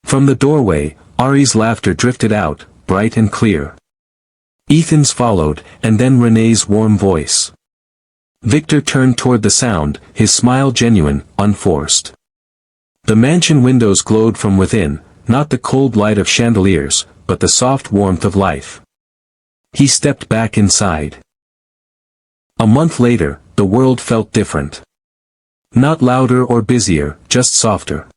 From the doorway, Ari's laughter drifted out, bright and clear. Ethan's followed, and then Renee's warm voice. Victor turned toward the sound, his smile genuine, unforced. The mansion windows glowed from within, not the cold light of chandeliers, but the soft warmth of life. He stepped back inside. A month later, the world felt different. Not louder or busier, just softer.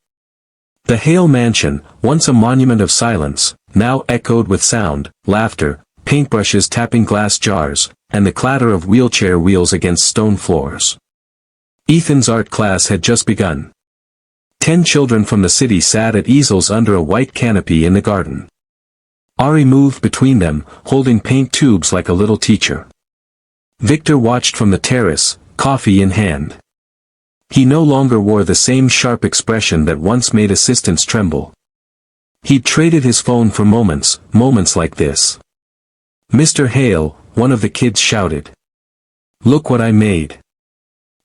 The Hale mansion, once a monument of silence, now echoed with sound, laughter, paintbrushes tapping glass jars, and the clatter of wheelchair wheels against stone floors. Ethan's art class had just begun. 10 children from the city sat at easels under a white canopy in the garden. Ari moved between them, holding paint tubes like a little teacher. Victor watched from the terrace, coffee in hand. He no longer wore the same sharp expression that once made assistants tremble. He'd traded his phone for moments like this. "Mr. Hale," one of the kids shouted. "Look what I made."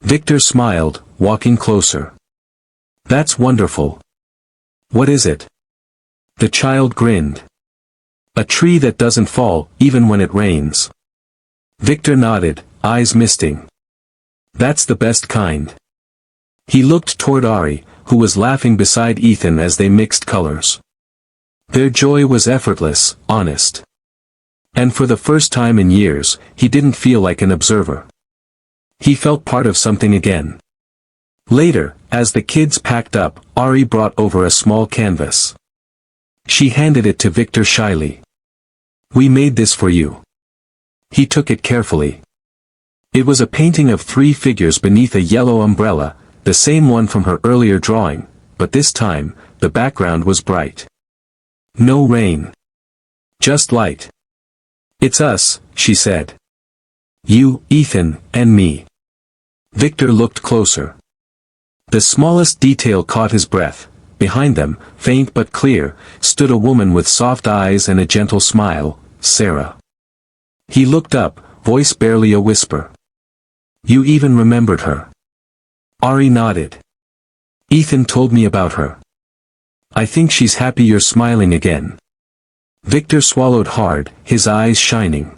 Victor smiled, walking closer. "That's wonderful." "What is it?" The child grinned. "A tree that doesn't fall, even when it rains." Victor nodded, eyes misting. "That's the best kind." He looked toward Ari, who was laughing beside Ethan as they mixed colors. Their joy was effortless, honest. And for the first time in years, he didn't feel like an observer. He felt part of something again. Later, as the kids packed up, Ari brought over a small canvas. She handed it to Victor shyly. "We made this for you." He took it carefully. It was a painting of 3 figures beneath a yellow umbrella, the same one from her earlier drawing, but this time, the background was bright. No rain. Just light. "It's us," she said. "You, Ethan, and me." Victor looked closer. The smallest detail caught his breath, behind them, faint but clear, stood a woman with soft eyes and a gentle smile, Sarah. He looked up, voice barely a whisper. You even remembered her. Ari nodded. Ethan told me about her. I think she's happy you're smiling again. Victor swallowed hard, his eyes shining.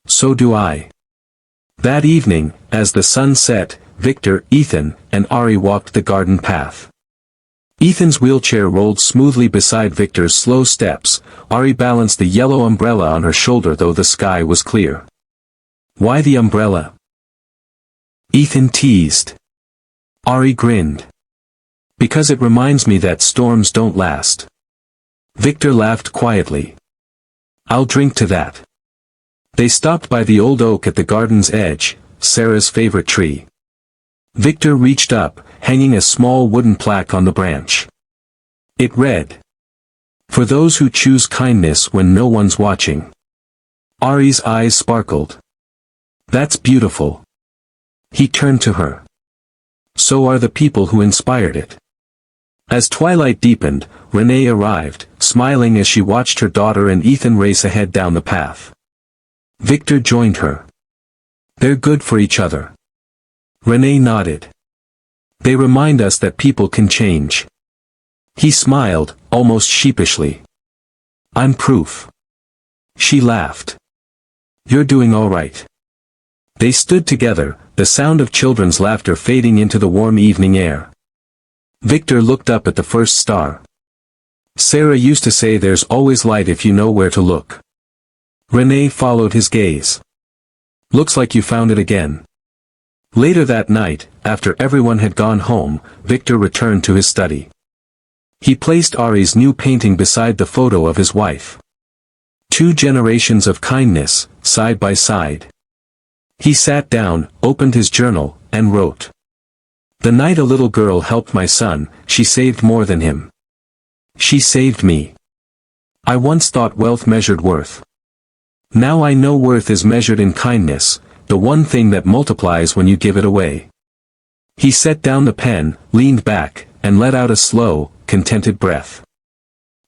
So do I. That evening, as the sun set, Victor, Ethan, and Ari walked the garden path. Ethan's wheelchair rolled smoothly beside Victor's slow steps. Ari balanced the yellow umbrella on her shoulder though the sky was clear. Why the umbrella? Ethan teased. Ari grinned. Because it reminds me that storms don't last. Victor laughed quietly. I'll drink to that. They stopped by the old oak at the garden's edge, Sarah's favorite tree. Victor reached up, hanging a small wooden plaque on the branch. It read, "For those who choose kindness when no one's watching." Ari's eyes sparkled. That's beautiful. He turned to her. So are the people who inspired it. As twilight deepened, Renee arrived, smiling as she watched her daughter and Ethan race ahead down the path. Victor joined her. They're good for each other. Renee nodded. They remind us that people can change. He smiled, almost sheepishly. I'm proof. She laughed. You're doing all right. They stood together, the sound of children's laughter fading into the warm evening air. Victor looked up at the first star. Sarah used to say there's always light if you know where to look. Renee followed his gaze. Looks like you found it again. Later that night, after everyone had gone home, Victor returned to his study. He placed Ari's new painting beside the photo of his wife. 2 generations of kindness, side by side. He sat down, opened his journal, and wrote. The night a little girl helped my son, she saved more than him. She saved me. I once thought wealth measured worth. Now I know worth is measured in kindness, the one thing that multiplies when you give it away. He set down the pen, leaned back, and let out a slow, contented breath.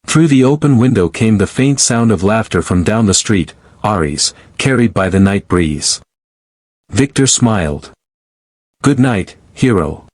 Through the open window came the faint sound of laughter from down the street, Ari's, carried by the night breeze. Victor smiled. Good night, hero.